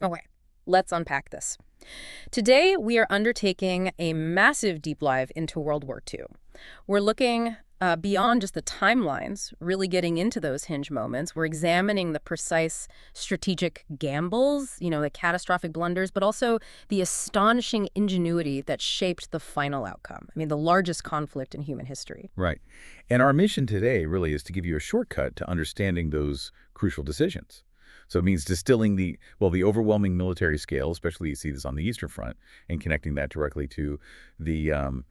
Okay, let's unpack this. Today, we are undertaking a massive deep dive into World War II. We're looking beyond just the timelines, really getting into those hinge moments. We're examining the precise strategic gambles, the catastrophic blunders, but also the astonishing ingenuity that shaped the final outcome. I mean, the largest conflict in human history. Right. And our mission today really is to give you a shortcut to understanding those crucial decisions. So it means distilling the overwhelming military scale, especially you see this on the Eastern Front, and connecting that directly to the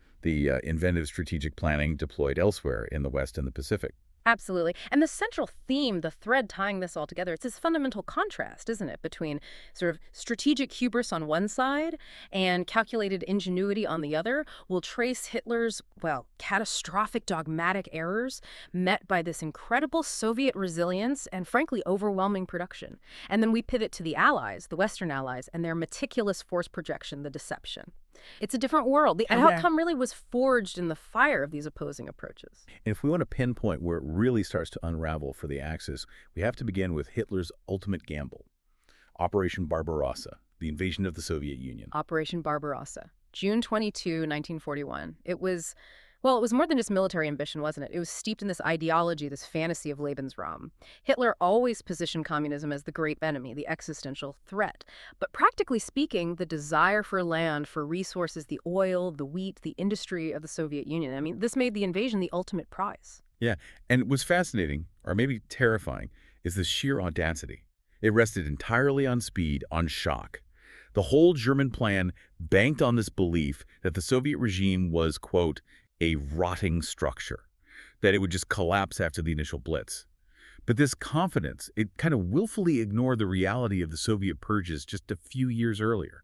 inventive strategic planning deployed elsewhere in the West and the Pacific. Absolutely. And the central theme, the thread tying this all together, it's this fundamental contrast, isn't it, between sort of strategic hubris on one side and calculated ingenuity on the other. We'll trace Hitler's, catastrophic dogmatic errors met by this incredible Soviet resilience and, frankly, overwhelming production. And then we pivot to the Allies, the Western Allies, and their meticulous force projection, the deception. It's a different world. The outcome really was forged in the fire of these opposing approaches. And if we want to pinpoint where it really starts to unravel for the Axis, we have to begin with Hitler's ultimate gamble, Operation Barbarossa, the invasion of the Soviet Union. Operation Barbarossa, June 22, 1941. It was more than just military ambition, wasn't it? It was steeped in this ideology, this fantasy of Lebensraum. Hitler always positioned communism as the great enemy, the existential threat. But practically speaking, the desire for land, for resources, the oil, the wheat, the industry of the Soviet Union, I mean, this made the invasion the ultimate prize. Yeah, and what's fascinating, or maybe terrifying, is the sheer audacity. It rested entirely on speed, on shock. The whole German plan banked on this belief that the Soviet regime was, quote, a rotting structure, that it would just collapse after the initial blitz. But this confidence, it kind of willfully ignored the reality of the Soviet purges just a few years earlier.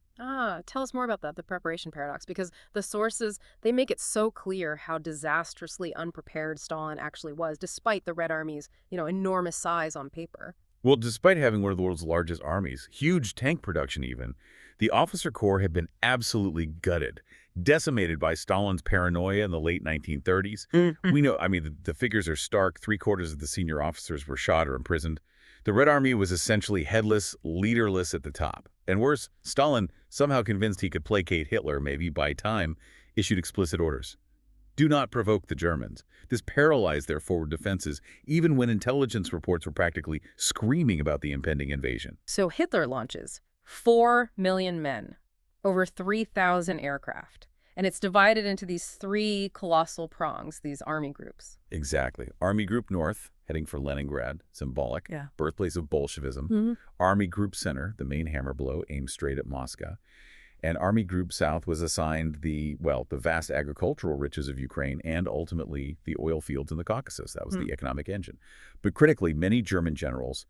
Tell us more about that, the preparation paradox, because the sources, they make it so clear how disastrously unprepared Stalin actually was, despite the Red Army's, enormous size on paper. Well, despite having one of the world's largest armies, huge tank production even, the officer corps had been absolutely gutted, decimated by Stalin's paranoia in the late 1930s. We know, I mean, the figures are stark. 3/4 of the senior officers were shot or imprisoned. The Red Army was essentially headless, leaderless at the top. And worse, Stalin, somehow convinced he could placate Hitler, maybe by time, issued explicit orders. Do not provoke the Germans. This paralyzed their forward defenses, even when intelligence reports were practically screaming about the impending invasion. So Hitler launches 4 million men, over 3,000 aircraft. And it's divided into these three colossal prongs, these army groups. Exactly. Army Group North, heading for Leningrad, symbolic, Yeah. birthplace of Bolshevism. Army Group Center, the main hammer blow, aimed straight at Moscow. And Army Group South was assigned the vast agricultural riches of Ukraine and ultimately the oil fields in the Caucasus. That was the economic engine. But critically, many German generals,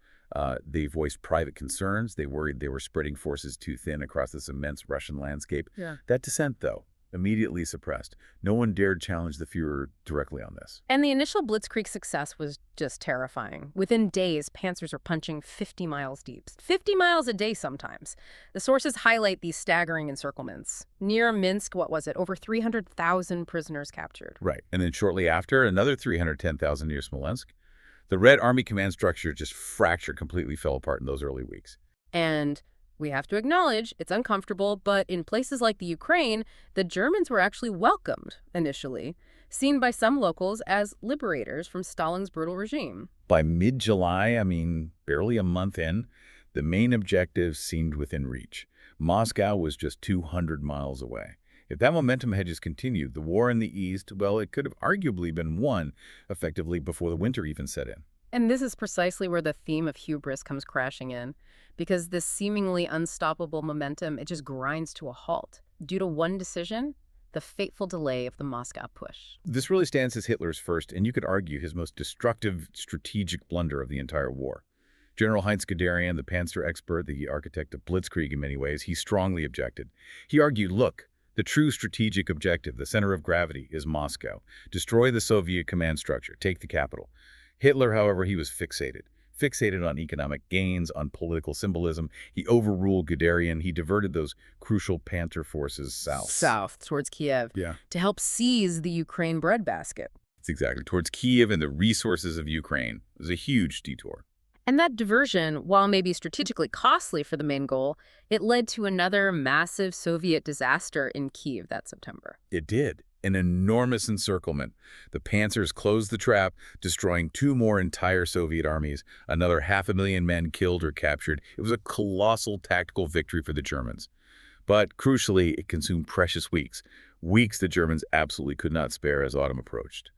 they voiced private concerns. They worried they were spreading forces too thin across this immense Russian landscape. Yeah. That dissent, though, immediately suppressed. No one dared challenge the Fuhrer directly on this. And the initial blitzkrieg success was just terrifying. Within days, panzers are punching 50 miles deep. 50 miles a day sometimes. The sources highlight these staggering encirclements. Near Minsk, what was it? Over 300,000 prisoners captured. Right. And then shortly after, another 310,000 near Smolensk. The Red Army command structure just fractured, completely fell apart in those early weeks. And we have to acknowledge it's uncomfortable, but in places like the Ukraine, the Germans were actually welcomed initially, seen by some locals as liberators from Stalin's brutal regime. By mid-July, I mean, barely a month in, the main objective seemed within reach. Moscow was just 200 miles away. If that momentum had just continued, the war in the East, well, it could have arguably been won effectively before the winter even set in. And this is precisely where the theme of hubris comes crashing in, because this seemingly unstoppable momentum, it just grinds to a halt due to one decision, the fateful delay of the Moscow push. This really stands as Hitler's first, and you could argue his most destructive strategic blunder of the entire war. General Heinz Guderian, the Panzer expert, the architect of Blitzkrieg in many ways, he strongly objected. He argued, look, the true strategic objective, the center of gravity, is Moscow. Destroy the Soviet command structure, take the capital. Hitler, however, he was fixated on economic gains, on political symbolism. He overruled Guderian. He diverted those crucial Panther forces south. Towards Kiev, Yeah, to help seize the Ukraine breadbasket. it's exactly. Towards Kiev and the resources of Ukraine. It was a huge detour. And that diversion, while maybe strategically costly for the main goal, it led to another massive Soviet disaster in Kyiv that September. It did. An enormous encirclement. The Panzers closed the trap, destroying 2 more entire Soviet armies, another 500,000 men killed or captured. It was a colossal tactical victory for the Germans. But crucially, it consumed precious weeks. Weeks the Germans absolutely could not spare as autumn approached.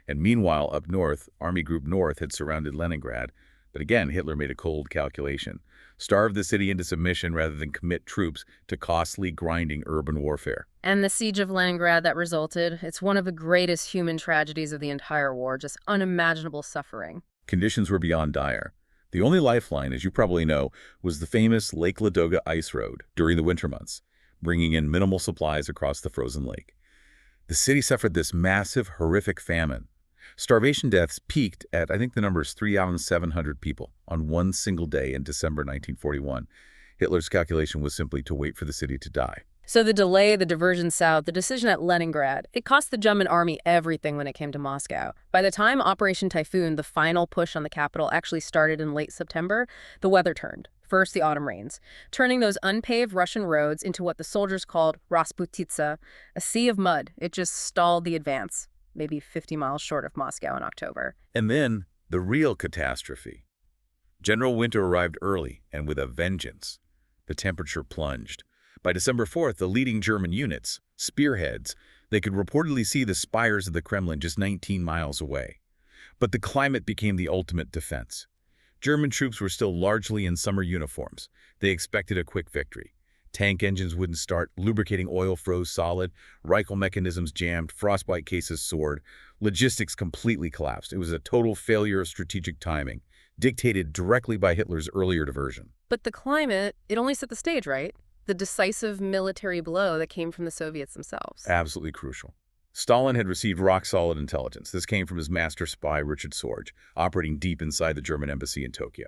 And meanwhile, up north, Army Group North had surrounded Leningrad. But again, Hitler made a cold calculation. Starve the city into submission rather than commit troops to costly, grinding urban warfare. And the siege of Leningrad that resulted, it's one of the greatest human tragedies of the entire war, just unimaginable suffering. Conditions were beyond dire. The only lifeline, as you probably know, was the famous Lake Ladoga ice road during the winter months, bringing in minimal supplies across the frozen lake. The city suffered this massive, horrific famine. Starvation deaths peaked at, I think the number is 3,700 people on one single day in December 1941. Hitler's calculation was simply to wait for the city to die. So the delay, the diversion south, the decision at Leningrad, it cost the German army everything when it came to Moscow. By the time Operation Typhoon, the final push on the capital, actually started in late September, the weather turned. First, the autumn rains, turning those unpaved Russian roads into what the soldiers called Rasputitsa, a sea of mud. It just stalled the advance, maybe 50 miles short of Moscow in October. And then, the real catastrophe. General Winter arrived early and with a vengeance. The temperature plunged. By December 4th, the leading German units, spearheads, they could reportedly see the spires of the Kremlin just 19 miles away. But the climate became the ultimate defense. German troops were still largely in summer uniforms. They expected a quick victory. Tank engines wouldn't start, lubricating oil froze solid, rifle mechanisms jammed, frostbite cases soared. Logistics completely collapsed. It was a total failure of strategic timing, dictated directly by Hitler's earlier diversion. But the climate, it only set the stage, right? The decisive military blow that came from the Soviets themselves. Absolutely crucial. Stalin had received rock-solid intelligence. This came from his master spy, Richard Sorge, operating deep inside the German embassy in Tokyo.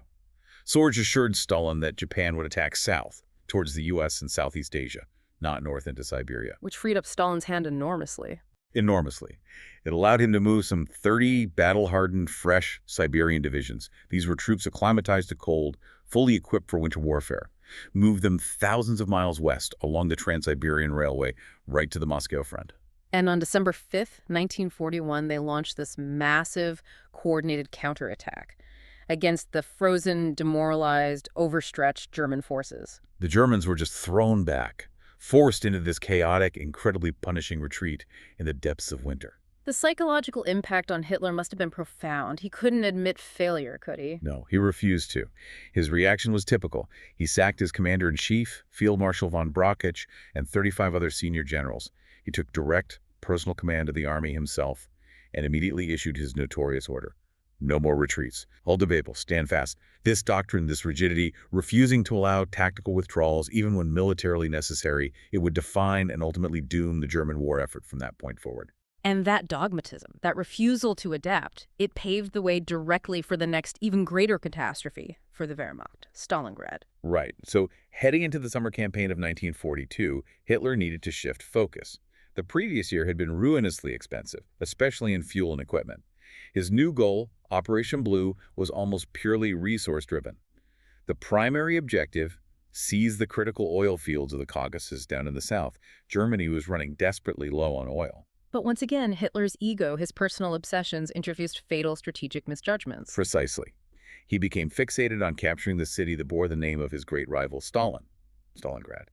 Sorge assured Stalin that Japan would attack south, towards the U.S. and Southeast Asia, not north into Siberia. Which freed up Stalin's hand enormously. Enormously. It allowed him to move some 30 battle-hardened, fresh Siberian divisions. These were troops acclimatized to cold, fully equipped for winter warfare. Moved them thousands of miles west along the Trans-Siberian Railway right to the Moscow front. And on December 5th, 1941, they launched this massive, coordinated counterattack against the frozen, demoralized, overstretched German forces. The Germans were just thrown back, forced into this chaotic, incredibly punishing retreat in the depths of winter. The psychological impact on Hitler must have been profound. He couldn't admit failure, could he? No, he refused to. His reaction was typical. He sacked his commander-in-chief, Field Marshal von Brauchitsch, and 35 other senior generals. He took direct, personal command of the army himself and immediately issued his notorious order. No more retreats. Hold the Babel, stand fast. This doctrine, this rigidity, refusing to allow tactical withdrawals even when militarily necessary, it would define and ultimately doom the German war effort from that point forward. And that dogmatism, that refusal to adapt, it paved the way directly for the next even greater catastrophe for the Wehrmacht, Stalingrad. Right. So heading into the summer campaign of 1942, Hitler needed to shift focus. The previous year had been ruinously expensive, especially in fuel and equipment. His new goal, Operation Blue, was almost purely resource-driven. The primary objective, seize the critical oil fields of the Caucasus down in the south. Germany was running desperately low on oil. But once again, Hitler's ego, his personal obsessions, introduced fatal strategic misjudgments. Precisely. He became fixated on capturing the city that bore the name of his great rival Stalin, Stalingrad.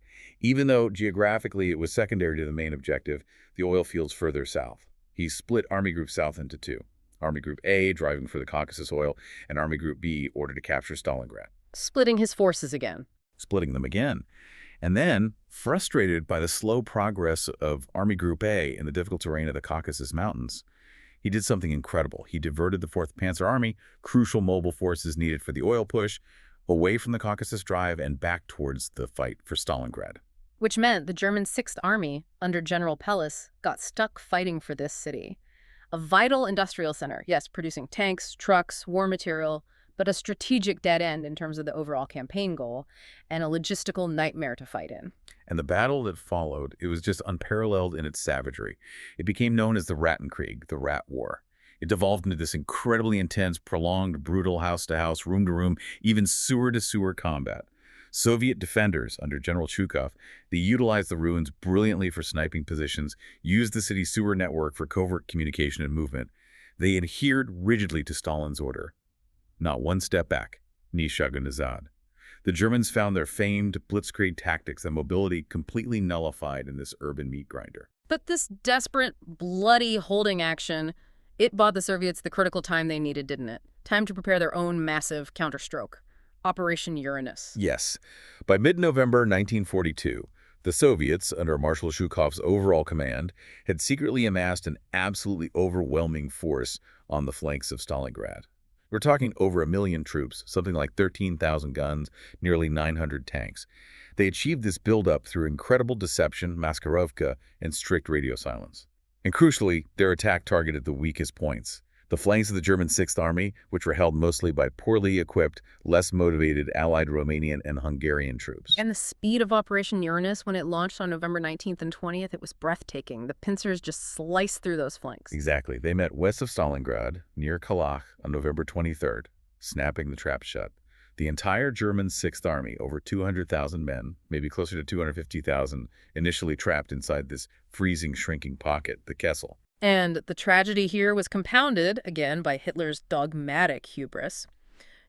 Even though geographically it was secondary to the main objective, the oil fields further south. He split Army Group South into two. Army Group A, driving for the Caucasus oil, and Army Group B, ordered to capture Stalingrad. Splitting his forces again. Splitting them again. And then, frustrated by the slow progress of Army Group A in the difficult terrain of the Caucasus Mountains, he did something incredible. He diverted the 4th Panzer Army, crucial mobile forces needed for the oil push, away from the Caucasus Drive and back towards the fight for Stalingrad. Which meant the German 6th Army, under General Pellis, got stuck fighting for this city. A vital industrial center, yes, producing tanks, trucks, war material, but a strategic dead end in terms of the overall campaign goal, and a logistical nightmare to fight in. And the battle that followed, it was just unparalleled in its savagery. It became known as the Rattenkrieg, the Rat War. It devolved into this incredibly intense, prolonged, brutal house-to-house, room-to-room, even sewer-to-sewer combat. Soviet defenders, under General Chukov, they utilized the ruins brilliantly for sniping positions, used the city's sewer network for covert communication and movement. They adhered rigidly to Stalin's order. Not one step back, ni shaga nazad. The Germans found their famed blitzkrieg tactics and mobility completely nullified in this urban meat grinder. But this desperate, bloody holding action, it bought the Soviets the critical time they needed, didn't it? Time to prepare their own massive counterstroke. Operation Uranus. Yes. By mid-November 1942, the Soviets, under Marshal Zhukov's overall command, had secretly amassed an absolutely overwhelming force on the flanks of Stalingrad. We're talking over 1 million troops, something like 13,000 guns, nearly 900 tanks. They achieved this buildup through incredible deception, maskirovka, and strict radio silence. And crucially, their attack targeted the weakest points. The flanks of the German Sixth Army, which were held mostly by poorly equipped, less motivated Allied Romanian and Hungarian troops. And the speed of Operation Uranus when it launched on November 19th and 20th, it was breathtaking. The pincers just sliced through those flanks. Exactly. They met west of Stalingrad, near Kalach, on November 23rd, snapping the trap shut. The entire German Sixth Army, over 200,000 men, maybe closer to 250,000, initially trapped inside this freezing, shrinking pocket, the Kessel. And the tragedy here was compounded, again, by Hitler's dogmatic hubris.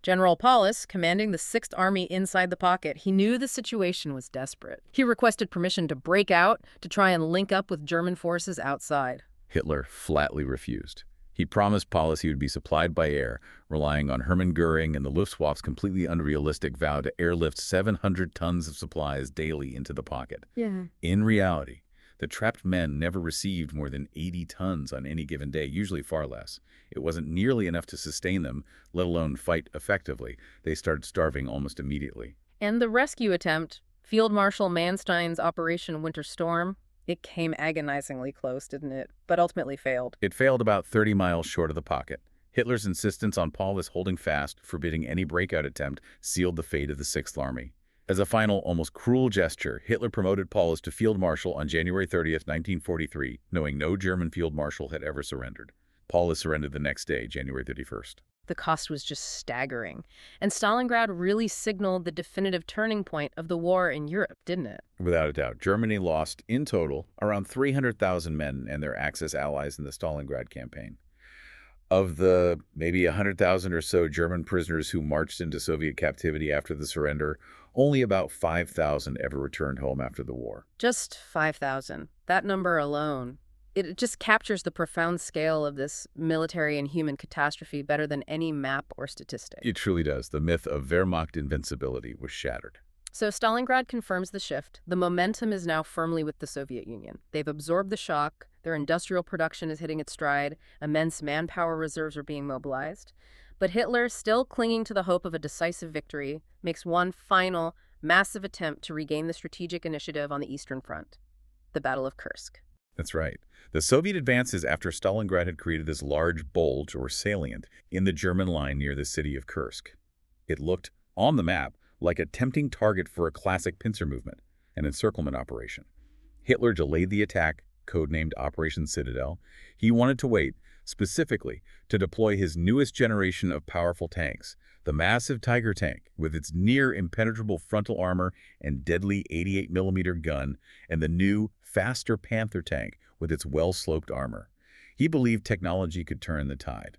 General Paulus, commanding the Sixth Army inside the pocket, he knew the situation was desperate. He requested permission to break out to try and link up with German forces outside. Hitler flatly refused. He promised Paulus he would be supplied by air, relying on Hermann Goering and the Luftwaffe's completely unrealistic vow to airlift 700 tons of supplies daily into the pocket. In reality, the trapped men never received more than 80 tons on any given day, usually far less. It wasn't nearly enough to sustain them, let alone fight effectively. They started starving almost immediately. And the rescue attempt, Field Marshal Manstein's Operation Winter Storm, it came agonizingly close, didn't it? But ultimately failed. It failed about 30 miles short of the pocket. Hitler's insistence on Paulus holding fast, forbidding any breakout attempt, sealed the fate of the Sixth Army. As a final, almost cruel gesture, Hitler promoted Paulus to Field Marshal on January 30th, 1943, knowing no German Field Marshal had ever surrendered. Paulus surrendered the next day, January 31st. The cost was just staggering. And Stalingrad really signaled the definitive turning point of the war in Europe, didn't it? Without a doubt, Germany lost, in total, around 300,000 men and their Axis allies in the Stalingrad campaign. Of the maybe 100,000 or so German prisoners who marched into Soviet captivity after the surrender, only about 5,000 ever returned home after the war. Just 5,000. That number alone. It just captures the profound scale of this military and human catastrophe better than any map or statistic. It truly does. The myth of Wehrmacht invincibility was shattered. So Stalingrad confirms the shift. The momentum is now firmly with the Soviet Union. They've absorbed the shock. Their industrial production is hitting its stride. Immense manpower reserves are being mobilized. But Hitler, still clinging to the hope of a decisive victory, makes one final, massive attempt to regain the strategic initiative on the Eastern Front, the Battle of Kursk. That's right. The Soviet advances after Stalingrad had created this large bulge, or salient, in the German line near the city of Kursk. It looked, on the map, like a tempting target for a classic pincer movement, an encirclement operation. Hitler delayed the attack, codenamed Operation Citadel. He wanted to wait, specifically, to deploy his newest generation of powerful tanks, the massive Tiger tank with its near-impenetrable frontal armor and deadly 88mm gun, and the new, faster Panther tank with its well-sloped armor. He believed technology could turn the tide.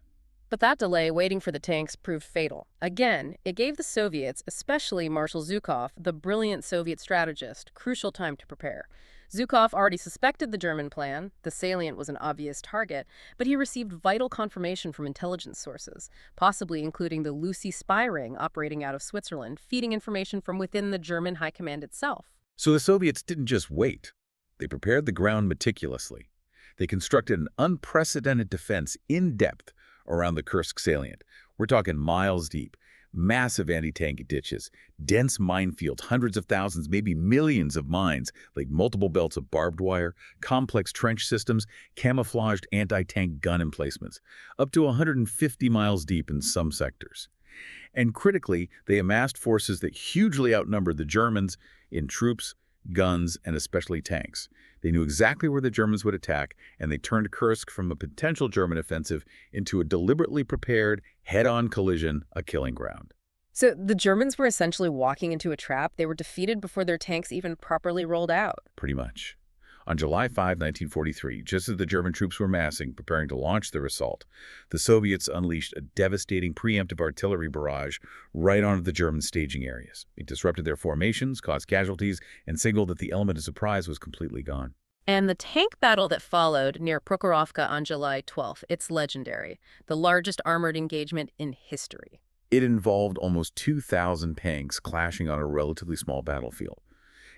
But that delay, waiting for the tanks, proved fatal. Again, it gave the Soviets, especially Marshal Zhukov, the brilliant Soviet strategist, crucial time to prepare. Zhukov already suspected the German plan. The salient was an obvious target, but he received vital confirmation from intelligence sources, possibly including the Lucy spy ring operating out of Switzerland, feeding information from within the German high command itself. So the Soviets didn't just wait. They prepared the ground meticulously. They constructed an unprecedented defense in depth around the Kursk salient. We're talking miles deep. Massive anti-tank ditches, dense minefields, hundreds of thousands, maybe millions of mines, like multiple belts of barbed wire, complex trench systems, camouflaged anti-tank gun emplacements, up to 150 miles deep in some sectors. And critically, they amassed forces that hugely outnumbered the Germans in troops, guns, and especially tanks. They knew exactly where the Germans would attack, and they turned Kursk from a potential German offensive into a deliberately prepared, head-on collision, a killing ground. So the Germans were essentially walking into a trap. They were defeated before their tanks even properly rolled out. Pretty much. On July 5, 1943, just as the German troops were massing, preparing to launch their assault, the Soviets unleashed a devastating preemptive artillery barrage right onto the German staging areas. It disrupted their formations, caused casualties, and signaled that the element of surprise was completely gone. And the tank battle that followed near Prokhorovka on July 12th, it's legendary, the largest armored engagement in history. It involved almost 2,000 tanks clashing on a relatively small battlefield.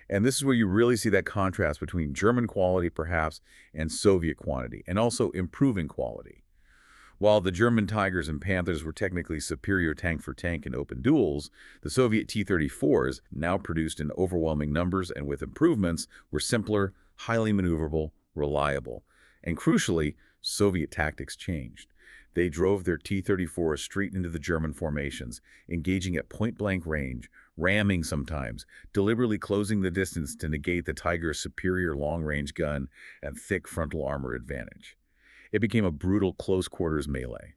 And this is where you really see that contrast between German quality, perhaps, and Soviet quantity, and also improving quality. While the German Tigers and Panthers were technically superior tank for tank in open duels, the Soviet T-34s, now produced in overwhelming numbers and with improvements, were simpler, highly maneuverable, reliable. And crucially, Soviet tactics changed. They drove their T-34s straight into the German formations, engaging at point-blank range, ramming sometimes, deliberately closing the distance to negate the Tiger's superior long-range gun and thick frontal armor advantage. It became a brutal close-quarters melee.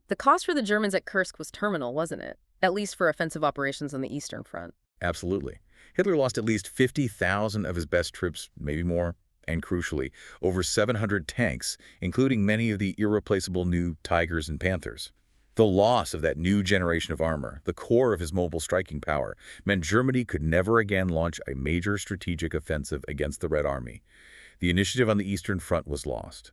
The cost for the Germans at Kursk was terminal, wasn't it? At least for offensive operations on the Eastern Front. Absolutely. Hitler lost at least 50,000 of his best troops, maybe more, and crucially, over 700 tanks, including many of the irreplaceable new Tigers and Panthers. The loss of that new generation of armor, the core of his mobile striking power, meant Germany could never again launch a major strategic offensive against the Red Army. The initiative on the Eastern Front was lost.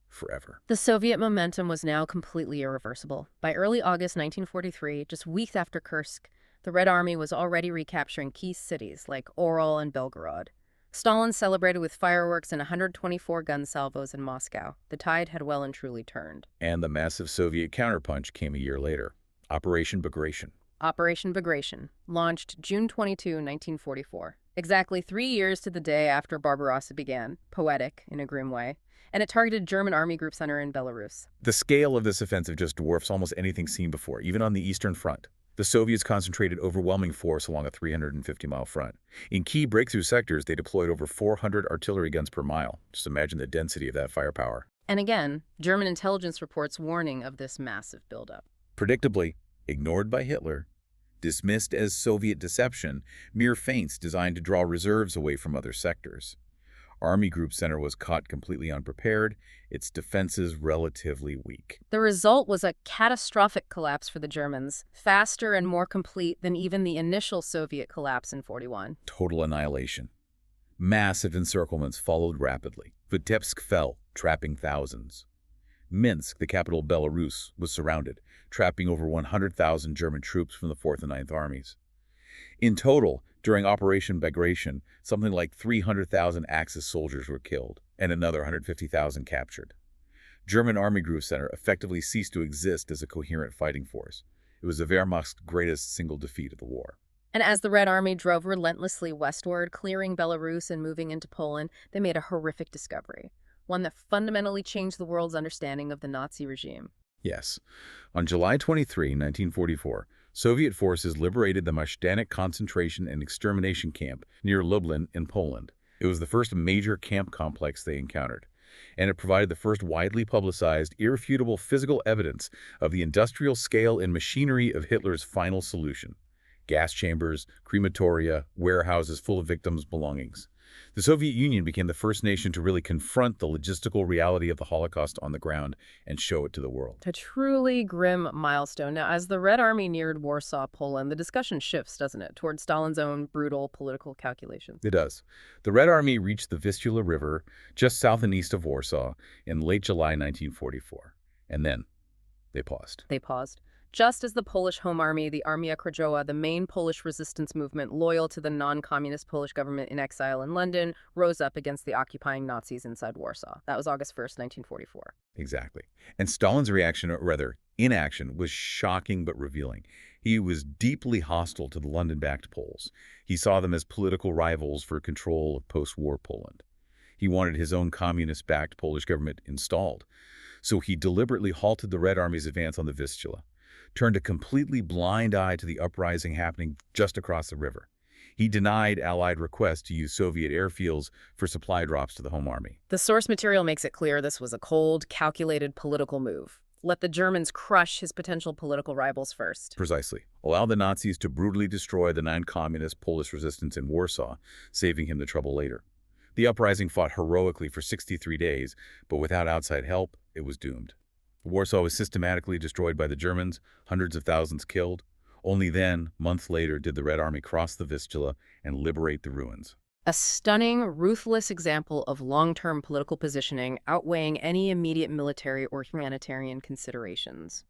Forever. The Soviet momentum was now completely irreversible. By early August 1943, just weeks after Kursk, the Red Army was already recapturing key cities like Oral and Belgorod. Stalin celebrated with fireworks and 124 gun salvos in Moscow. The tide had well and truly turned. And the massive Soviet counterpunch came a year later. Operation Bagration. Operation Bagration, launched June 22, 1944. Exactly 3 years to the day after Barbarossa began, poetic in a grim way, and it targeted German Army Group Center in Belarus. The scale of this offensive just dwarfs almost anything seen before, even on the Eastern Front. The Soviets concentrated overwhelming force along a 350-mile front. In key breakthrough sectors, they deployed over 400 artillery guns per mile. Just imagine the density of that firepower. And again, German intelligence reports warning of this massive buildup. Predictably, ignored by Hitler, dismissed as Soviet deception, mere feints designed to draw reserves away from other sectors. Army Group Center was caught completely unprepared, its defenses relatively weak. The result was a catastrophic collapse for the Germans, faster and more complete than even the initial Soviet collapse in 41. Total annihilation. Massive encirclements followed rapidly. Vitebsk fell, trapping thousands. Minsk, the capital of Belarus, was surrounded, trapping over 100,000 German troops from the 4th and 9th Armies. In total, during Operation Bagration, something like 300,000 Axis soldiers were killed, and another 150,000 captured. German Army Group Center effectively ceased to exist as a coherent fighting force. It was the Wehrmacht's greatest single defeat of the war. And as the Red Army drove relentlessly westward, clearing Belarus and moving into Poland, they made a horrific discovery, one that fundamentally changed the world's understanding of the Nazi regime. Yes. On July 23, 1944, Soviet forces liberated the Majdanek concentration and extermination camp near Lublin in Poland. It was the first major camp complex they encountered, and it provided the first widely publicized, irrefutable physical evidence of the industrial scale and machinery of Hitler's final solution. Gas chambers, crematoria, warehouses full of victims' belongings. The Soviet Union became the first nation to really confront the logistical reality of the Holocaust on the ground and show it to the world. A truly grim milestone. Now, as the Red Army neared Warsaw, Poland, the discussion shifts, doesn't it, towards Stalin's own brutal political calculations. It does. The Red Army reached the Vistula River just south and east of Warsaw in late July 1944. And then they paused. They paused. Just as the Polish Home Army, the Armia Krajowa, the main Polish resistance movement loyal to the non-communist Polish government in exile in London, rose up against the occupying Nazis inside Warsaw. That was August 1st, 1944. Exactly. And Stalin's reaction, or rather, inaction, was shocking but revealing. He was deeply hostile to the London-backed Poles. He saw them as political rivals for control of post-war Poland. He wanted his own communist-backed Polish government installed. So he deliberately halted the Red Army's advance on the Vistula, turned a completely blind eye to the uprising happening just across the river. He denied Allied requests to use Soviet airfields for supply drops to the home army. The source material makes it clear this was a cold, calculated political move. Let the Germans crush his potential political rivals first. Precisely. Allow the Nazis to brutally destroy the non-communist Polish resistance in Warsaw, saving him the trouble later. The uprising fought heroically for 63 days, but without outside help, it was doomed. Warsaw was systematically destroyed by the Germans, hundreds of thousands killed. Only then, months later, did the Red Army cross the Vistula and liberate the ruins. A stunning, ruthless example of long-term political positioning outweighing any immediate military or humanitarian considerations.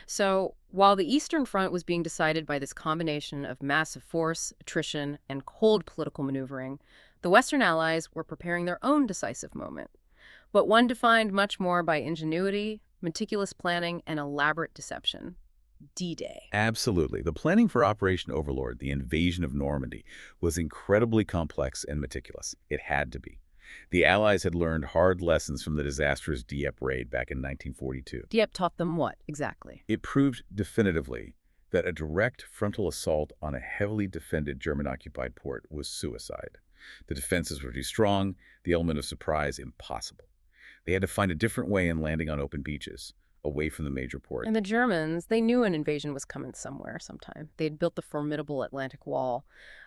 So, while the Eastern Front was being decided by this combination of massive force, attrition, and cold political maneuvering, the Western Allies were preparing their own decisive moment, but one defined much more by ingenuity, meticulous planning, and elaborate deception. D-Day. Absolutely. The planning for Operation Overlord, the invasion of Normandy, was incredibly complex and meticulous. It had to be. The Allies had learned hard lessons from the disastrous Dieppe raid back in 1942. Dieppe taught them what, exactly? It proved definitively that a direct frontal assault on a heavily defended German-occupied port was suicide. The defenses were too strong, the element of surprise impossible. They had to find a different way in landing on open beaches, away from the major port. And the Germans, they knew an invasion was coming somewhere sometime. They'd built the formidable Atlantic Wall,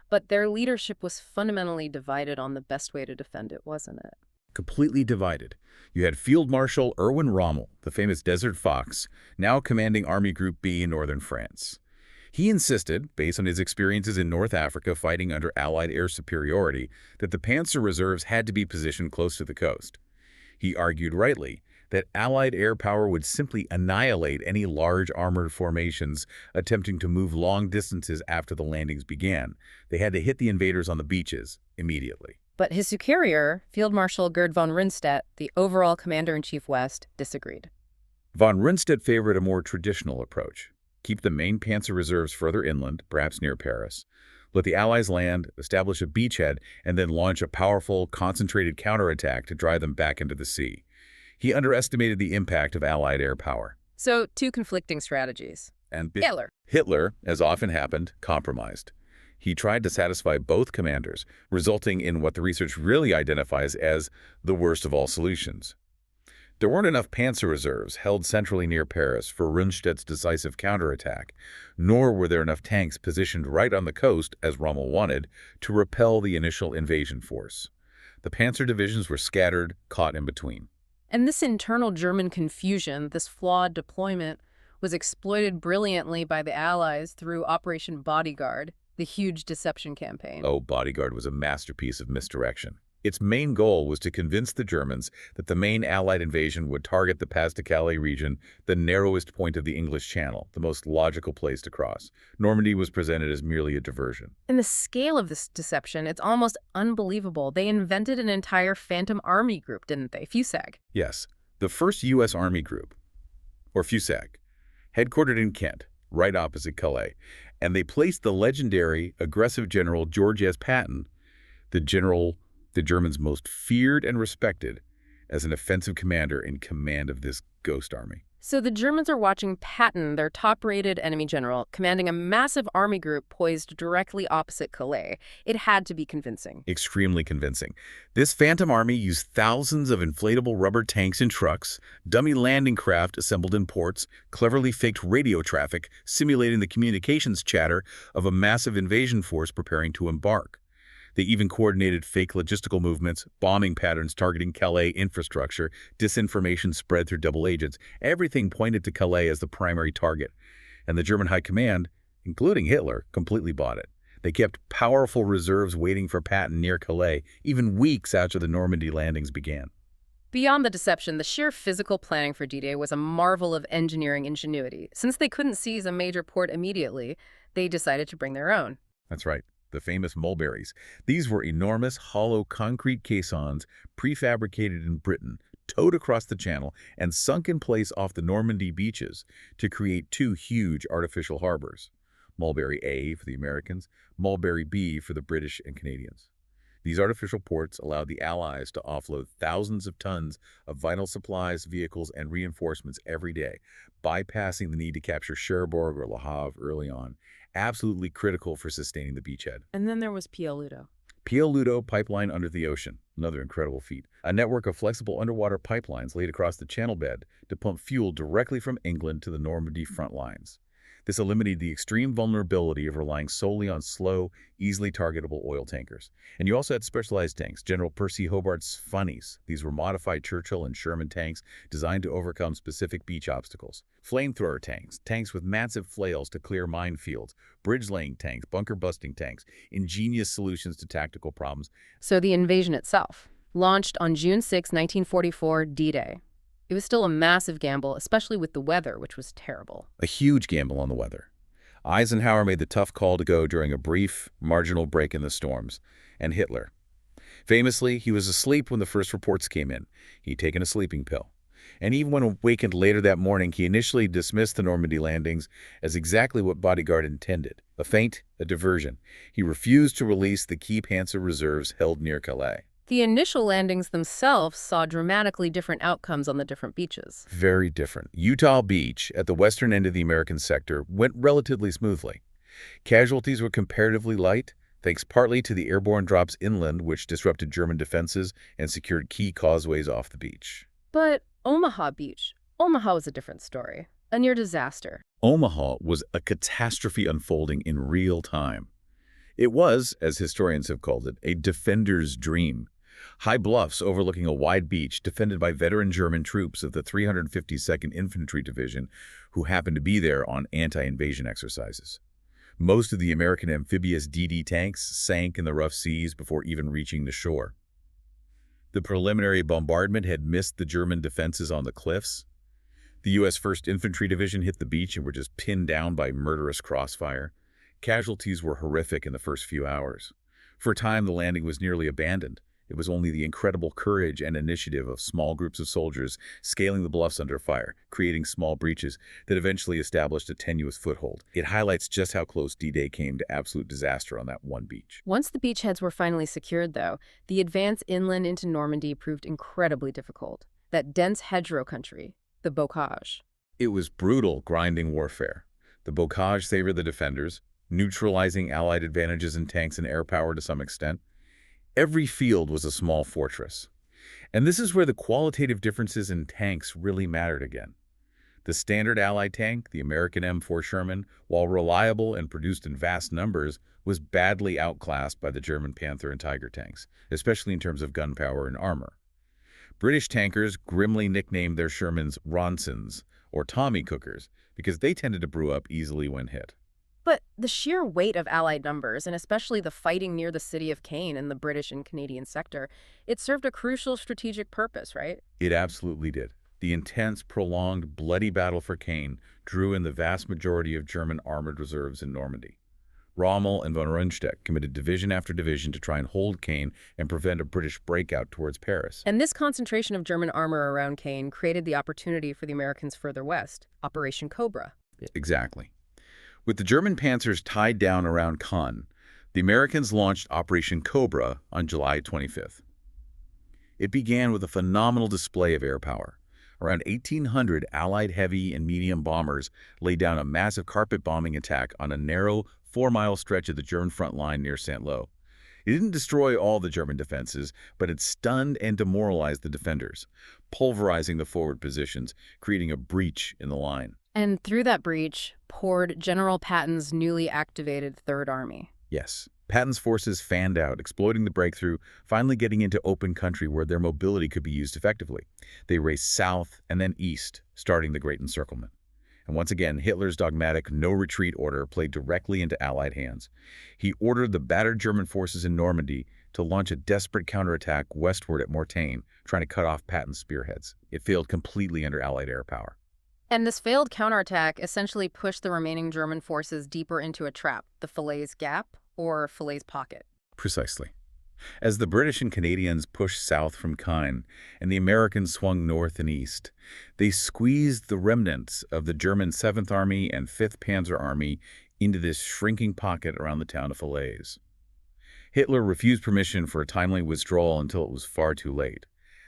but their leadership was fundamentally divided on the best way to defend it, wasn't it? Completely divided. You had Field Marshal Erwin Rommel, the famous Desert Fox, now commanding Army Group B in northern France. He insisted, based on his experiences in North Africa fighting under Allied air superiority, that the Panzer reserves had to be positioned close to the coast. He argued rightly that Allied air power would simply annihilate any large armored formations attempting to move long distances after the landings began. They had to hit the invaders on the beaches immediately. But his superior, Field Marshal Gerd von Rundstedt, the overall commander-in-chief West, disagreed. Von Rundstedt favored a more traditional approach. Keep the main Panzer reserves further inland, perhaps near Paris. Let the Allies land, establish a beachhead, and then launch a powerful, concentrated counterattack to drive them back into the sea. He underestimated the impact of Allied air power. So, two conflicting strategies. And Hitler, as often happened, compromised. He tried to satisfy both commanders, resulting in what the research really identifies as the worst of all solutions. There weren't enough Panzer reserves held centrally near Paris for Rundstedt's decisive counterattack, nor were there enough tanks positioned right on the coast, as Rommel wanted, to repel the initial invasion force. The Panzer divisions were scattered, caught in between. And this internal German confusion, this flawed deployment, was exploited brilliantly by the Allies through Operation Bodyguard, the huge deception campaign. Oh, Bodyguard was a masterpiece of misdirection. Its main goal was to convince the Germans that the main Allied invasion would target the Pas-de-Calais region, the narrowest point of the English Channel, the most logical place to cross. Normandy was presented as merely a diversion. And the scale of this deception, it's almost unbelievable. They invented an entire phantom army group, didn't they? FUSAG. Yes, the first U.S. Army Group, or FUSAG, headquartered in Kent, right opposite Calais, and they placed the legendary, aggressive General George S. Patton, the Germans most feared and respected, as an offensive commander in command of this ghost army. So the Germans are watching Patton, their top-rated enemy general, commanding a massive army group poised directly opposite Calais. It had to be convincing. Extremely convincing. This phantom army used thousands of inflatable rubber tanks and trucks, dummy landing craft assembled in ports, cleverly faked radio traffic, simulating the communications chatter of a massive invasion force preparing to embark. They even coordinated fake logistical movements, bombing patterns targeting Calais infrastructure, disinformation spread through double agents. Everything pointed to Calais as the primary target. And the German high command, including Hitler, completely bought it. They kept powerful reserves waiting for Patton near Calais, even weeks after the Normandy landings began. Beyond the deception, the sheer physical planning for D-Day was a marvel of engineering ingenuity. Since they couldn't seize a major port immediately, they decided to bring their own. That's right. The famous Mulberries. These were enormous, hollow concrete caissons, prefabricated in Britain, towed across the Channel, and sunk in place off the Normandy beaches to create two huge artificial harbors. Mulberry A for the Americans, Mulberry B for the British and Canadians. These artificial ports allowed the Allies to offload thousands of tons of vital supplies, vehicles, and reinforcements every day, bypassing the need to capture Cherbourg or Le Havre early on. Absolutely critical for sustaining the beachhead. And then there was PLUTO. PLUTO pipeline under the ocean, another incredible feat. A network of flexible underwater pipelines laid across the channel bed to pump fuel directly from England to the Normandy front lines. This eliminated the extreme vulnerability of relying solely on slow, easily targetable oil tankers. And you also had specialized tanks, General Percy Hobart's Funnies. These were modified Churchill and Sherman tanks designed to overcome specific beach obstacles. Flamethrower tanks, tanks with massive flails to clear minefields, bridge-laying tanks, bunker-busting tanks, ingenious solutions to tactical problems. So the invasion itself, launched on June 6, 1944, D-Day. It was still a massive gamble, especially with the weather, which was terrible. A huge gamble on the weather. Eisenhower made the tough call to go during a brief, marginal break in the storms. And Hitler. Famously, he was asleep when the first reports came in. He'd taken a sleeping pill. And even when awakened later that morning, he initially dismissed the Normandy landings as exactly what Bodyguard intended. A feint, a diversion. He refused to release the key Panzer reserves held near Calais. The initial landings themselves saw dramatically different outcomes on the different beaches. Very different. Utah Beach, at the western end of the American sector, went relatively smoothly. Casualties were comparatively light, thanks partly to the airborne drops inland, which disrupted German defenses and secured key causeways off the beach. But Omaha Beach. Omaha was a different story. A near disaster. Omaha was a catastrophe unfolding in real time. It was, as historians have called it, a defender's dream. High bluffs overlooking a wide beach defended by veteran German troops of the 352nd Infantry Division who happened to be there on anti-invasion exercises. Most of the American amphibious DD tanks sank in the rough seas before even reaching the shore. The preliminary bombardment had missed the German defenses on the cliffs. The U.S. 1st Infantry Division hit the beach and were just pinned down by murderous crossfire. Casualties were horrific in the first few hours. For a time, the landing was nearly abandoned. It was only the incredible courage and initiative of small groups of soldiers scaling the bluffs under fire, creating small breaches that eventually established a tenuous foothold. It highlights just how close D-Day came to absolute disaster on that one beach. Once the beachheads were finally secured, though, the advance inland into Normandy proved incredibly difficult. That dense hedgerow country, the bocage. It was brutal, grinding warfare. The bocage favored the defenders, neutralizing Allied advantages in tanks and air power to some extent. Every field was a small fortress. And this is where the qualitative differences in tanks really mattered again. The standard Allied tank, the American M4 Sherman, while reliable and produced in vast numbers, was badly outclassed by the German Panther and Tiger tanks, especially in terms of gunpowder and armor. British tankers grimly nicknamed their Shermans Ronsons, or Tommy cookers, because they tended to brew up easily when hit. But the sheer weight of Allied numbers, and especially the fighting near the city of Caen in the British and Canadian sector, it served a crucial strategic purpose, right? It absolutely did. The intense, prolonged, bloody battle for Caen drew in the vast majority of German armored reserves in Normandy. Rommel and von Rundstedt committed division after division to try and hold Caen and prevent a British breakout towards Paris. And this concentration of German armor around Caen created the opportunity for the Americans further west, Operation Cobra. Exactly. With the German panzers tied down around Caen, the Americans launched Operation Cobra on July 25th. It began with a phenomenal display of air power. Around 1,800 Allied heavy and medium bombers laid down a massive carpet bombing attack on a narrow 4-mile stretch of the German front line near Saint-Lô. It didn't destroy all the German defenses, but it stunned and demoralized the defenders, pulverizing the forward positions, creating a breach in the line. And through that breach poured General Patton's newly activated Third Army. Yes, Patton's forces fanned out, exploiting the breakthrough, finally getting into open country where their mobility could be used effectively. They raced south and then east, starting the Great Encirclement. And once again, Hitler's dogmatic no-retreat order played directly into Allied hands. He ordered the battered German forces in Normandy to launch a desperate counterattack westward at Mortain, trying to cut off Patton's spearheads. It failed completely under Allied air power. And this failed counterattack essentially pushed the remaining German forces deeper into a trap, the Falaise Gap or Falaise Pocket. Precisely. As the British and Canadians pushed south from Caen and the Americans swung north and east, they squeezed the remnants of the German 7th Army and 5th Panzer Army into this shrinking pocket around the town of Falaise. Hitler refused permission for a timely withdrawal until it was far too late.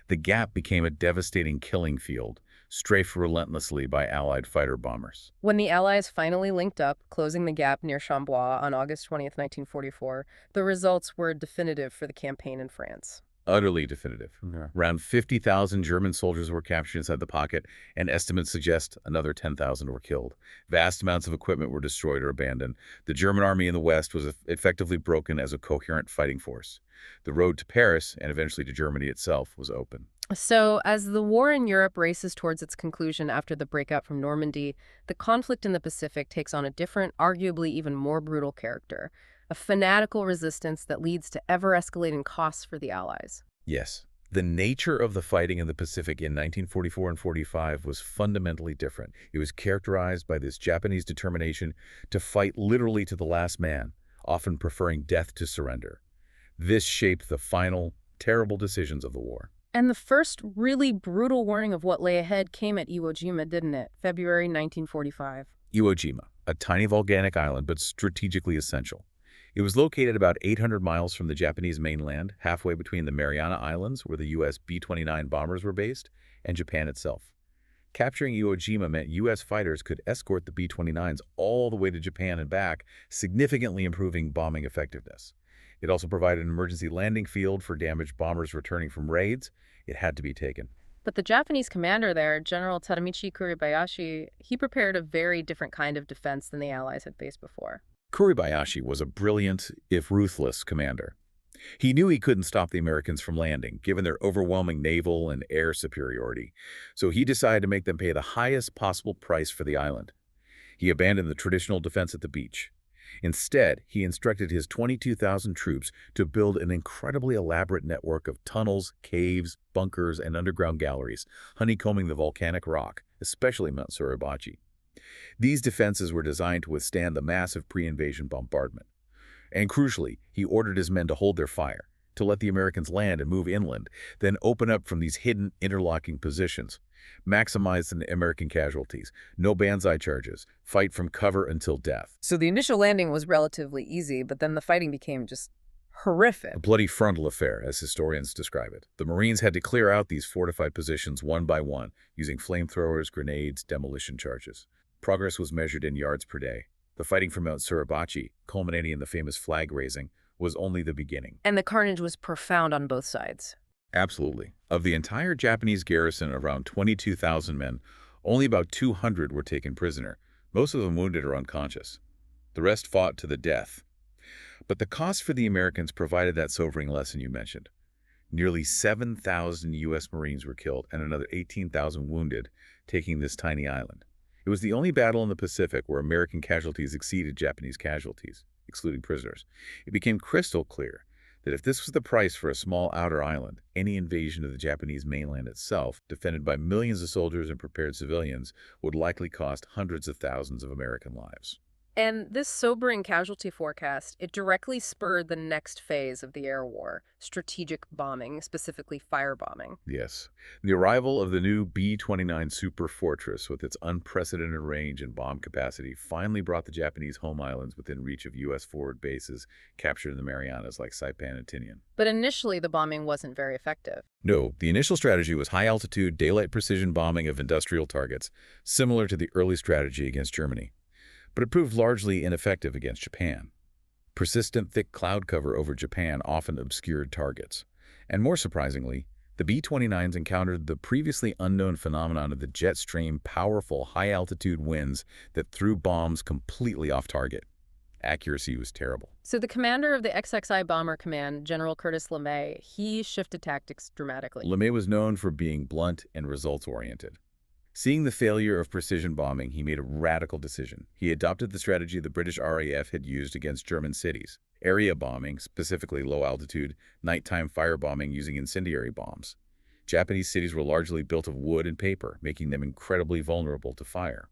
The gap became a devastating killing field, strafed relentlessly by Allied fighter bombers. When the Allies finally linked up, closing the gap near Chambois on August 20th, 1944, the results were definitive for the campaign in France. Utterly definitive. Yeah. Around 50,000 German soldiers were captured inside the pocket, and estimates suggest another 10,000 were killed. Vast amounts of equipment were destroyed or abandoned. The German army in the West was effectively broken as a coherent fighting force. The road to Paris, and eventually to Germany itself, was open. So, as the war in Europe races towards its conclusion after the breakout from Normandy, the conflict in the Pacific takes on a different, arguably even more brutal character. A fanatical resistance that leads to ever-escalating costs for the Allies. Yes. The nature of the fighting in the Pacific in 1944 and 45 was fundamentally different. It was characterized by this Japanese determination to fight literally to the last man, often preferring death to surrender. This shaped the final, terrible decisions of the war. And the first really brutal warning of what lay ahead came at Iwo Jima, didn't it? February 1945. Iwo Jima, a tiny volcanic island but strategically essential. It was located about 800 miles from the Japanese mainland, halfway between the Mariana Islands, where the U.S. B-29 bombers were based, and Japan itself. Capturing Iwo Jima meant U.S. fighters could escort the B-29s all the way to Japan and back, significantly improving bombing effectiveness. It also provided an emergency landing field for damaged bombers returning from raids. It had to be taken. But the Japanese commander there, General Tadamichi Kuribayashi, he prepared a very different kind of defense than the Allies had faced before. Kuribayashi was a brilliant, if ruthless, commander. He knew he couldn't stop the Americans from landing, given their overwhelming naval and air superiority, so he decided to make them pay the highest possible price for the island. He abandoned the traditional defense at the beach. Instead, he instructed his 22,000 troops to build an incredibly elaborate network of tunnels, caves, bunkers, and underground galleries, honeycombing the volcanic rock, especially Mount Suribachi. These defenses were designed to withstand the massive pre-invasion bombardment. And crucially, he ordered his men to hold their fire, to let the Americans land and move inland, then open up from these hidden, interlocking positions. Maximize the American casualties, no banzai charges, fight from cover until death. So the initial landing was relatively easy, but then the fighting became just horrific. A bloody frontal affair, as historians describe it. The Marines had to clear out these fortified positions one by one, using flamethrowers, grenades, demolition charges. Progress was measured in yards per day. The fighting from Mount Suribachi, culminating in the famous flag raising, was only the beginning. And the carnage was profound on both sides. Absolutely. Of the entire Japanese garrison of around 22,000 men, only about 200 were taken prisoner, most of them wounded or unconscious. The rest fought to the death. But the cost for the Americans provided that sobering lesson you mentioned. Nearly 7,000 U.S. Marines were killed and another 18,000 wounded, taking this tiny island. It was the only battle in the Pacific where American casualties exceeded Japanese casualties, excluding prisoners. It became crystal clear that if this was the price for a small outer island, any invasion of the Japanese mainland itself, defended by millions of soldiers and prepared civilians, would likely cost hundreds of thousands of American lives. And this sobering casualty forecast, it directly spurred the next phase of the air war, strategic bombing, specifically firebombing. Yes. The arrival of the new B-29 Super Fortress with its unprecedented range and bomb capacity finally brought the Japanese home islands within reach of U.S. forward bases captured in the Marianas like Saipan and Tinian. But initially, the bombing wasn't very effective. No, the initial strategy was high-altitude, daylight precision bombing of industrial targets, similar to the early strategy against Germany. But it proved largely ineffective against Japan. Persistent thick cloud cover over Japan often obscured targets. And more surprisingly, the B-29s encountered the previously unknown phenomenon of the jet stream, powerful high-altitude winds that threw bombs completely off target. Accuracy was terrible. So the commander of the XXI Bomber Command, General Curtis LeMay, he shifted tactics dramatically. LeMay was known for being blunt and results-oriented. Seeing the failure of precision bombing, he made a radical decision. He adopted the strategy the British RAF had used against German cities. Area bombing, specifically low-altitude, nighttime firebombing using incendiary bombs. Japanese cities were largely built of wood and paper, making them incredibly vulnerable to fire.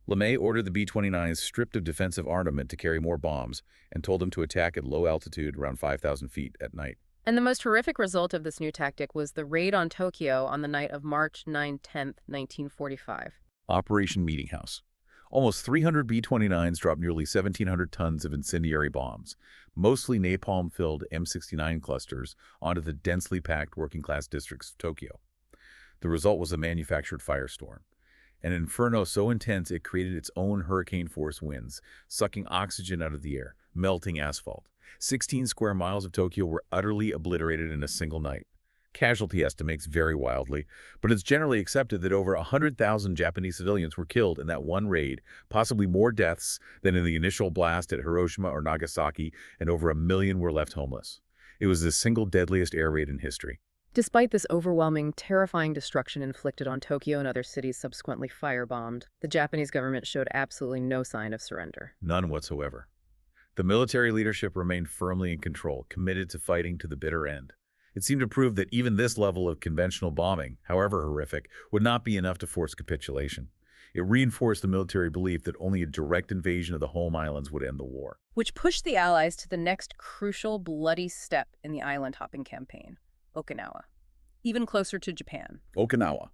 LeMay ordered the B-29s stripped of defensive armament to carry more bombs and told them to attack at low altitude around 5,000 feet at night. And the most horrific result of this new tactic was the raid on Tokyo on the night of March 9-10, 1945. Operation Meeting House. Almost 300 B-29s dropped nearly 1,700 tons of incendiary bombs, mostly napalm-filled M69 clusters, onto the densely packed working-class districts of Tokyo. The result was a manufactured firestorm, an inferno so intense it created its own hurricane-force winds, sucking oxygen out of the air, melting asphalt. 16 square miles of Tokyo were utterly obliterated in a single night. Casualty estimates vary wildly, but it's generally accepted that over 100,000 Japanese civilians were killed in that one raid, possibly more deaths than in the initial blast at Hiroshima or Nagasaki, and over 1 million were left homeless. It was the single deadliest air raid in history. Despite this overwhelming, terrifying destruction inflicted on Tokyo and other cities subsequently firebombed, the Japanese government showed absolutely no sign of surrender. None whatsoever. The military leadership remained firmly in control, committed to fighting to the bitter end. It seemed to prove that even this level of conventional bombing, however horrific, would not be enough to force capitulation. It reinforced the military belief that only a direct invasion of the home islands would end the war. Which pushed the Allies to the next crucial, bloody step in the island-hopping campaign, Okinawa. Even closer to Japan. Okinawa,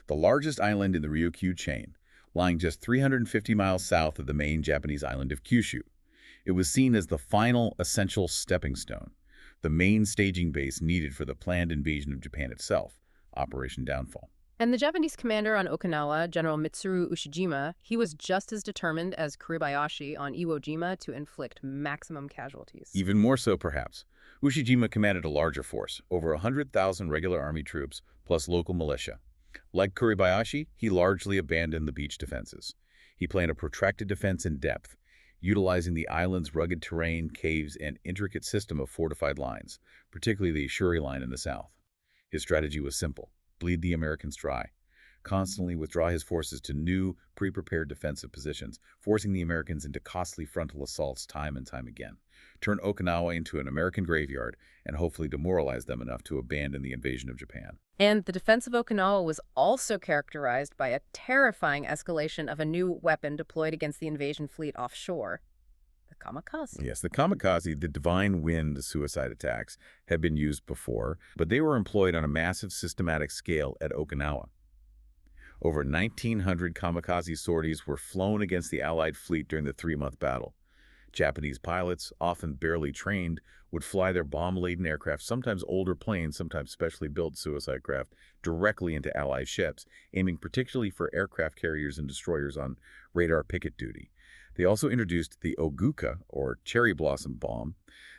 the largest island in the Ryukyu chain, lying just 350 miles south of the main Japanese island of Kyushu. It was seen as the final essential stepping stone, the main staging base needed for the planned invasion of Japan itself, Operation Downfall. And the Japanese commander on Okinawa, General Mitsuru Ushijima, he was just as determined as Kuribayashi on Iwo Jima to inflict maximum casualties. Even more so, perhaps. Ushijima commanded a larger force, over 100,000 regular army troops, plus local militia. Like Kuribayashi, he largely abandoned the beach defenses. He planned a protracted defense in depth, utilizing the island's rugged terrain, caves, and intricate system of fortified lines, particularly the Shuri line in the south. His strategy was simple: bleed the Americans dry, constantly withdraw his forces to new, pre-prepared defensive positions, forcing the Americans into costly frontal assaults time and time again, turn Okinawa into an American graveyard, and hopefully demoralize them enough to abandon the invasion of Japan. And the defense of Okinawa was also characterized by a terrifying escalation of a new weapon deployed against the invasion fleet offshore, the kamikaze. Yes, the kamikaze, the divine wind suicide attacks, had been used before, but they were employed on a massive systematic scale at Okinawa. Over 1,900 kamikaze sorties were flown against the Allied fleet during the three-month battle. Japanese pilots, often barely trained, would fly their bomb-laden aircraft, sometimes older planes, sometimes specially built suicide craft, directly into Allied ships, aiming particularly for aircraft carriers and destroyers on radar picket duty. They also introduced the Oguka, or cherry blossom bomb.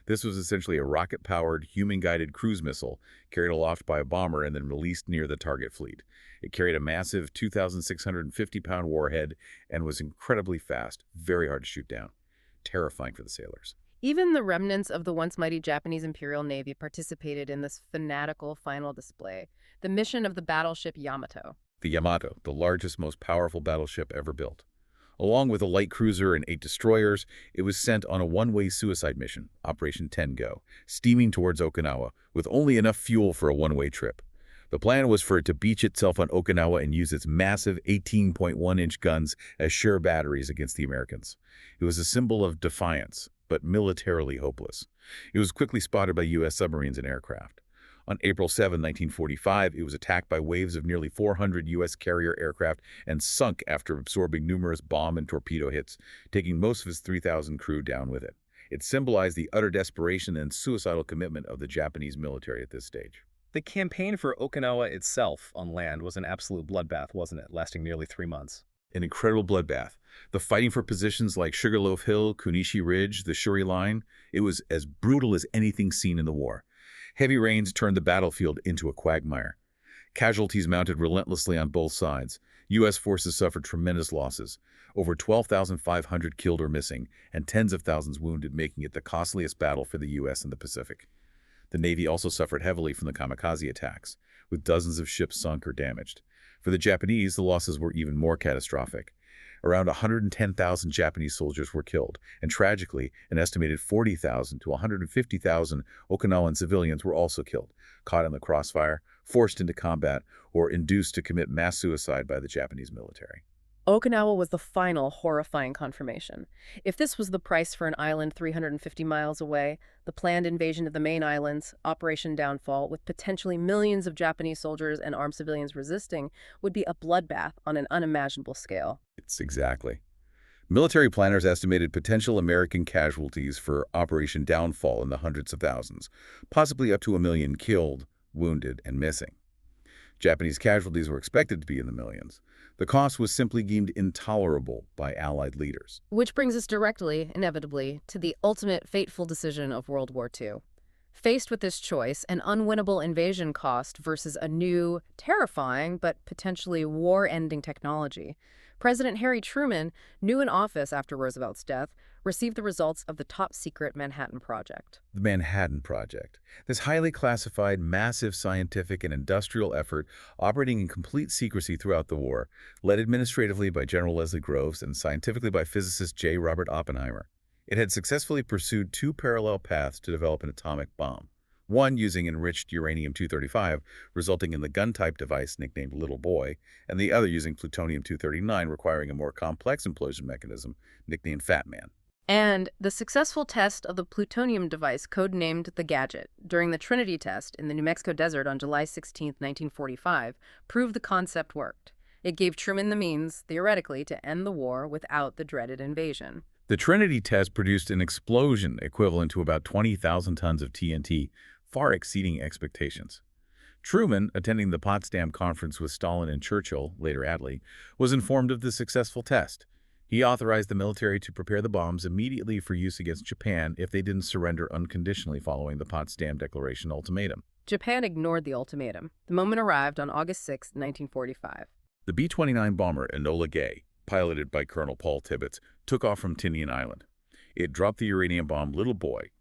This was essentially a rocket-powered, human-guided cruise missile carried aloft by a bomber and then released near the target fleet. It carried a massive 2,650-pound warhead and was incredibly fast, very hard to shoot down. Terrifying for the sailors. Even the remnants of the once mighty Japanese Imperial Navy participated in this fanatical final display, the mission of the battleship Yamato. The Yamato, the largest, most powerful battleship ever built. Along with a light cruiser and 8 destroyers, it was sent on a one-way suicide mission, Operation Tengo, steaming towards Okinawa, with only enough fuel for a one-way trip. The plan was for it to beach itself on Okinawa and use its massive 18.1-inch guns as sure batteries against the Americans. It was a symbol of defiance, but militarily hopeless. It was quickly spotted by U.S. submarines and aircraft. On April 7, 1945, it was attacked by waves of nearly 400 U.S. carrier aircraft and sunk after absorbing numerous bomb and torpedo hits, taking most of its 3,000 crew down with it. It symbolized the utter desperation and suicidal commitment of the Japanese military at this stage. The campaign for Okinawa itself on land was an absolute bloodbath, wasn't it, lasting nearly 3 months? An incredible bloodbath. The fighting for positions like Sugarloaf Hill, Kunishi Ridge, the Shuri Line, it was as brutal as anything seen in the war. Heavy rains turned the battlefield into a quagmire. Casualties mounted relentlessly on both sides. U.S. forces suffered tremendous losses, over 12,500 killed or missing, and tens of thousands wounded, making it the costliest battle for the U.S. in the Pacific. The Navy also suffered heavily from the kamikaze attacks, with dozens of ships sunk or damaged. For the Japanese, the losses were even more catastrophic. Around 110,000 Japanese soldiers were killed, and tragically, an estimated 40,000 to 150,000 Okinawan civilians were also killed, caught in the crossfire, forced into combat, or induced to commit mass suicide by the Japanese military. Okinawa was the final horrifying confirmation. If this was the price for an island 350 miles away, the planned invasion of the main islands, Operation Downfall, with potentially millions of Japanese soldiers and armed civilians resisting, would be a bloodbath on an unimaginable scale. It's exactly. Military planners estimated potential American casualties for Operation Downfall in the hundreds of thousands, possibly up to 1 million killed, wounded, and missing. Japanese casualties were expected to be in the millions. The cost was simply deemed intolerable by Allied leaders. Which brings us directly, inevitably, to the ultimate fateful decision of World War II. Faced with this choice, an unwinnable invasion cost versus a new, terrifying, but potentially war-ending technology, President Harry Truman, new in office after Roosevelt's death, received the results of the top-secret Manhattan Project. The Manhattan Project, this highly classified, massive scientific and industrial effort operating in complete secrecy throughout the war, led administratively by General Leslie Groves and scientifically by physicist J. Robert Oppenheimer. It had successfully pursued two parallel paths to develop an atomic bomb, one using enriched uranium-235, resulting in the gun-type device nicknamed Little Boy, and the other using plutonium-239, requiring a more complex implosion mechanism nicknamed Fat Man. And the successful test of the plutonium device, codenamed the Gadget, during the Trinity test in the New Mexico desert on July 16, 1945, proved the concept worked. It gave Truman the means, theoretically, to end the war without the dreaded invasion. The Trinity test produced an explosion equivalent to about 20,000 tons of TNT, far exceeding expectations. Truman, attending the Potsdam Conference with Stalin and Churchill, later Attlee, was informed of the successful test. He authorized the military to prepare the bombs immediately for use against Japan if they didn't surrender unconditionally following the Potsdam Declaration ultimatum. Japan ignored the ultimatum. The moment arrived on August 6, 1945. The B-29 bomber Enola Gay, piloted by Colonel Paul Tibbets, took off from Tinian Island. It dropped the uranium bomb Little Boy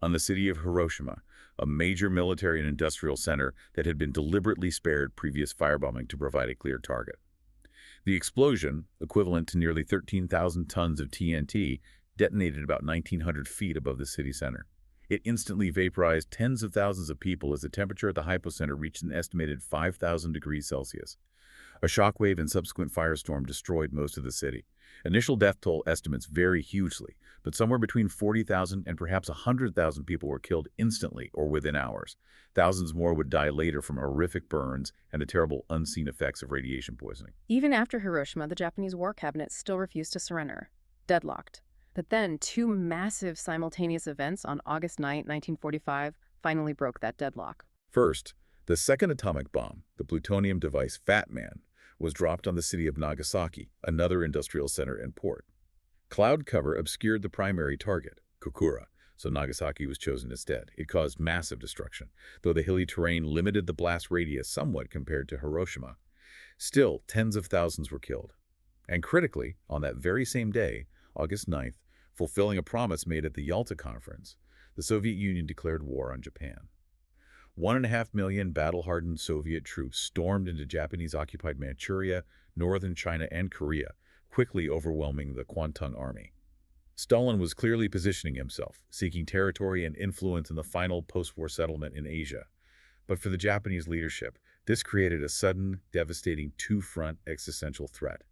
on the city of Hiroshima, a major military and industrial center that had been deliberately spared previous firebombing to provide a clear target. The explosion, equivalent to nearly 13,000 tons of TNT, detonated about 1,900 feet above the city center. It instantly vaporized tens of thousands of people as the temperature at the hypocenter reached an estimated 5,000 degrees Celsius. A shockwave and subsequent firestorm destroyed most of the city. Initial death toll estimates vary hugely, but somewhere between 40,000 and perhaps 100,000 people were killed instantly or within hours. Thousands more would die later from horrific burns and the terrible unseen effects of radiation poisoning. Even after Hiroshima, the Japanese War Cabinet still refused to surrender, deadlocked. But then two massive simultaneous events on August 9, 1945, finally broke that deadlock. First, the second atomic bomb, the plutonium device Fat Man, was dropped on the city of Nagasaki, another industrial center and port. Cloud cover obscured the primary target, Kokura, so Nagasaki was chosen instead. It caused massive destruction, though the hilly terrain limited the blast radius somewhat compared to Hiroshima. Still, tens of thousands were killed. And critically, on that very same day, August 9th, fulfilling a promise made at the Yalta Conference, the Soviet Union declared war on Japan. 1.5 million battle-hardened Soviet troops stormed into Japanese-occupied Manchuria, northern China, and Korea, quickly overwhelming the Kwantung Army. Stalin was clearly positioning himself, seeking territory and influence in the final post-war settlement in Asia. But for the Japanese leadership, this created a sudden, devastating two-front existential threat: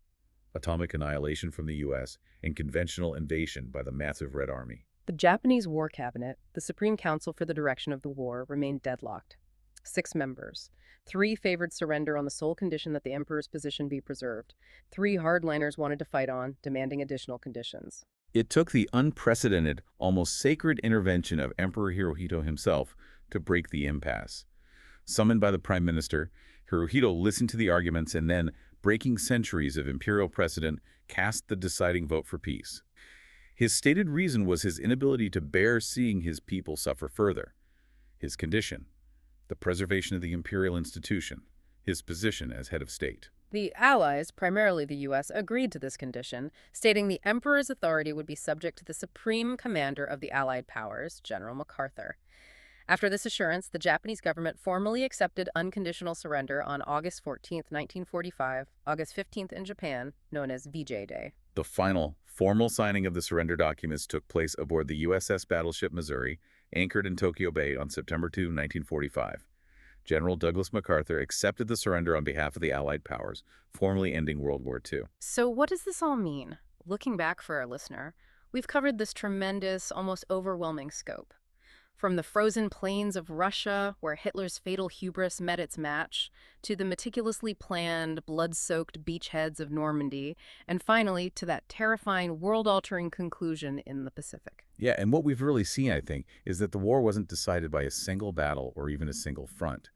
atomic annihilation from the U.S. and conventional invasion by the massive Red Army. The Japanese War Cabinet, the Supreme Council for the direction of the war, remained deadlocked. 6 members. 3 favored surrender on the sole condition that the emperor's position be preserved. 3 hardliners wanted to fight on, demanding additional conditions. It took the unprecedented, almost sacred intervention of Emperor Hirohito himself to break the impasse. Summoned by the Prime Minister, Hirohito listened to the arguments and then, breaking centuries of imperial precedent, cast the deciding vote for peace. His stated reason was his inability to bear seeing his people suffer further. His condition: the preservation of the imperial institution, his position as head of state. The Allies, primarily the U.S., agreed to this condition, stating the emperor's authority would be subject to the supreme commander of the Allied powers, General MacArthur. After this assurance, the Japanese government formally accepted unconditional surrender on August 14, 1945, August 15th in Japan, known as VJ Day. The final, formal signing of the surrender documents took place aboard the USS battleship Missouri, anchored in Tokyo Bay on September 2, 1945. General Douglas MacArthur accepted the surrender on behalf of the Allied powers, formally ending World War II. So what does this all mean? Looking back for our listener, we've covered this tremendous, almost overwhelming scope. From the frozen plains of Russia, where Hitler's fatal hubris met its match, to the meticulously planned, blood-soaked beachheads of Normandy, and finally to that terrifying, world-altering conclusion in the Pacific. Yeah, and what we've really seen, I think, is that the war wasn't decided by a single battle or even a single front.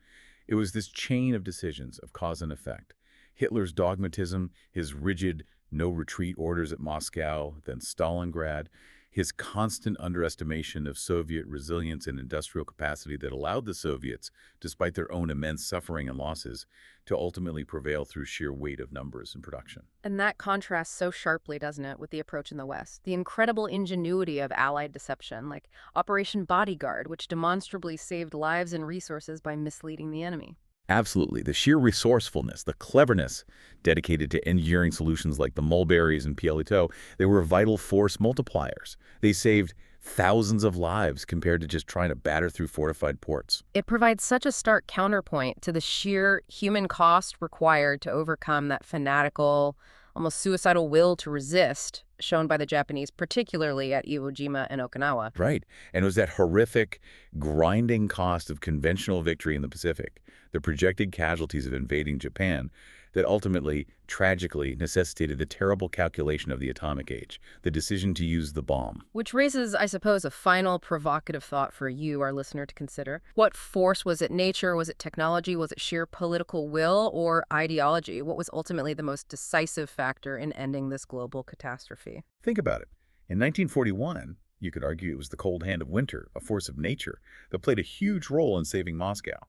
It was this chain of decisions of cause and effect. Hitler's dogmatism, his rigid no-retreat orders at Moscow, then Stalingrad, his constant underestimation of Soviet resilience and industrial capacity that allowed the Soviets, despite their own immense suffering and losses, to ultimately prevail through sheer weight of numbers and production. And that contrasts so sharply, doesn't it, with the approach in the West? The incredible ingenuity of Allied deception, like Operation Bodyguard, which demonstrably saved lives and resources by misleading the enemy. Absolutely. The sheer resourcefulness, the cleverness dedicated to engineering solutions like the Mulberries and PLUTO, they were vital force multipliers. They saved thousands of lives compared to just trying to batter through fortified ports. It provides such a stark counterpoint to the sheer human cost required to overcome that fanatical, almost suicidal will to resist shown by the Japanese, particularly at Iwo Jima and Okinawa. Right. And it was that horrific, grinding cost of conventional victory in the Pacific, the projected casualties of invading Japan, that ultimately, tragically, necessitated the terrible calculation of the atomic age, the decision to use the bomb. Which raises, I suppose, a final provocative thought for you, our listener, to consider. What force was it? Nature? Was it technology? Was it sheer political will or ideology? What was ultimately the most decisive factor in ending this global catastrophe? Think about it. In 1941, you could argue it was the cold hand of winter, a force of nature, that played a huge role in saving Moscow.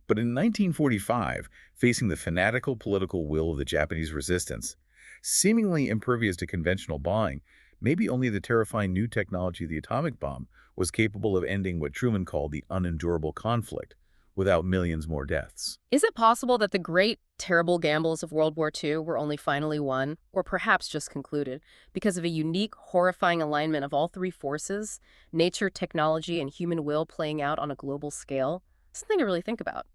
But in 1945, facing the fanatical political will of the Japanese resistance, seemingly impervious to conventional bombing, maybe only the terrifying new technology of the atomic bomb was capable of ending what Truman called the unendurable conflict, without millions more deaths. Is it possible that the great, terrible gambles of World War II were only finally won, or perhaps just concluded, because of a unique, horrifying alignment of all three forces, nature, technology, and human will playing out on a global scale? Something to really think about.